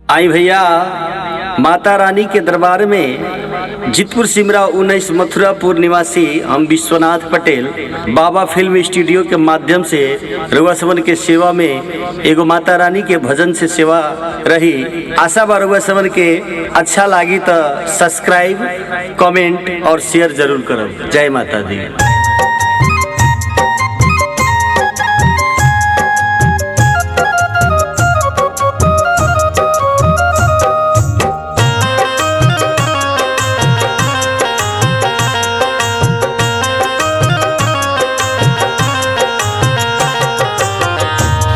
आई भैया, माता रानी के दरबार में जितपुर सिमरा 19 मथुरापुर निवासी हम विश्वनाथ पटेल बाबा फिल्म स्टूडियो के माध्यम से रउआ सबन के सेवा में एगो माता रानी के भजन से सेवा रही। आशा बा रउआ सबन के अच्छा लागी तो सब्सक्राइब, कमेंट और शेयर जरूर करब। जय माता दी।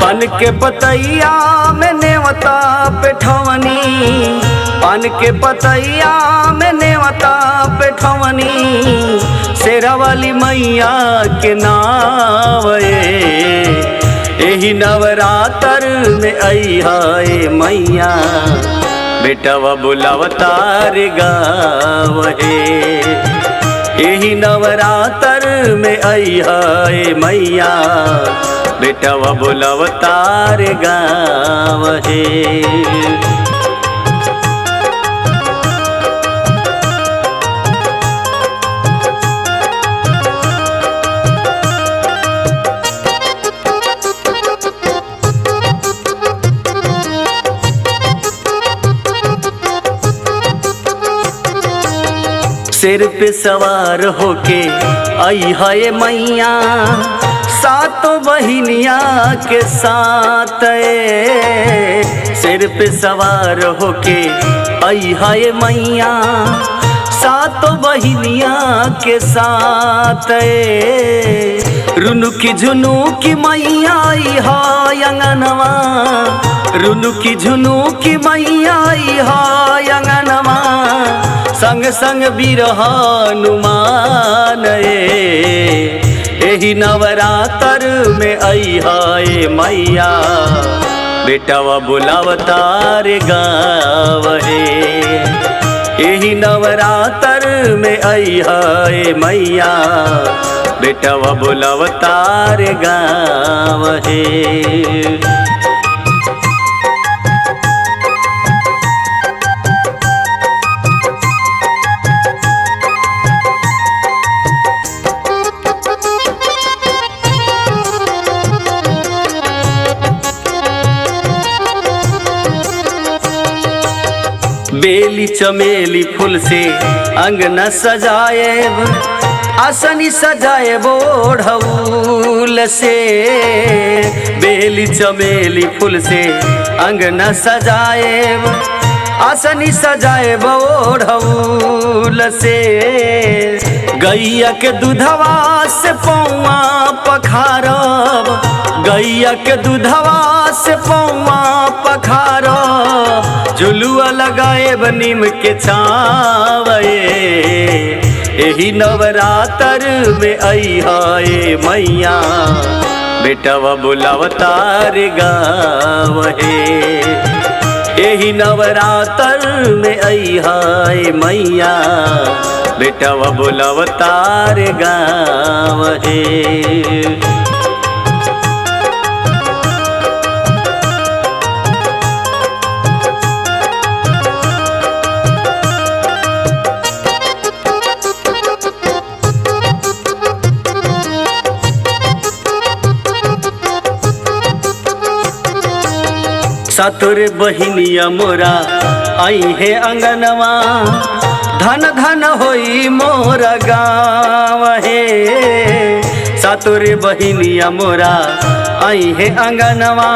पान के पतैया में नेवता पेठवनी, पान के पतैया में नेवता पेठवनी, शेरा वाली मैया के नाम एही नवरात्र में अइहा मैया, बेटवा बुलावता रे गावहे। एही नवरात्र में अइहा मैया, बेटवा बुलावता रे गावहे। सिर पे सवार होके आई है मैया, सातों बहिनिया के साथ सिर पे सवार होके आई है मैया, सातों बहिनिया के साथ रुनुकी झुनुकी मैया आई है अंगनवा, रुनुकी झुनुकी मैया आई है अंगनवा, संग संग बिरह हनुमान एही नवरात्र में अइहा मैया, बेटवा बुलावता रे गावहे। एही नवरात्र में अइहा मैया, बेटवा बुलावता रे गावहे। बेली चमेली फूल से अंगना सजाएब, आसनी सजाएब ओढ़ौल से। बेली चमेली फूल से अंगना सजाएब, आसनी सजाएब ओढ़ौल से। गैया के दूधवा से पौआ पखारब, गैया के दूधवा से पौआ पखारब, झुलुआ लगाएब नीम के छावे। एही नवरात्र में अइहा मैया, बेटवा बुलावता रे गावहे। एही नवरात्र में अइहा मैया, बेटवा बुलावता रे गावहे। सातोरे बहिनिया मोरा आई है अंगनवा, धन धन होई मोरा गाँव है। सातोरे बहिनिया मोरा आई है अंगनवा,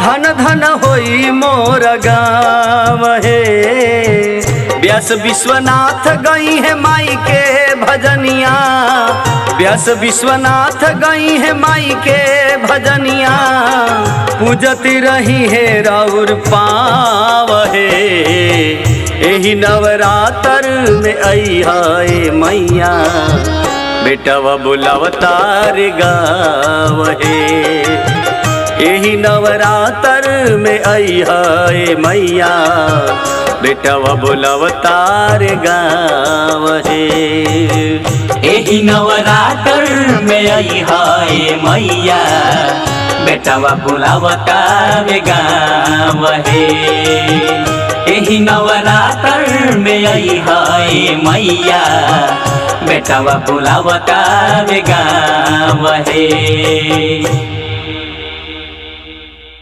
धन धन होई मोरा गाँव है। व्यास विश्वनाथ गई है माई के भजनिया, व्यास विश्वनाथ गई है माई के भजनिया, पूजती रही है राउर पावहे। एही नवरात्र में अइहा मैया, बेटवा बुलावता रे गावहे। एही नवरात्र में अइहा मैया, बेटवा बुलावता रे गावहे। एही नवरात्र में अइहा मैया, बेटावा बुलावता वे गाँव हे। एही नवरात्र में आई है मैया, बेटावा बुलावता वे गाँव हे।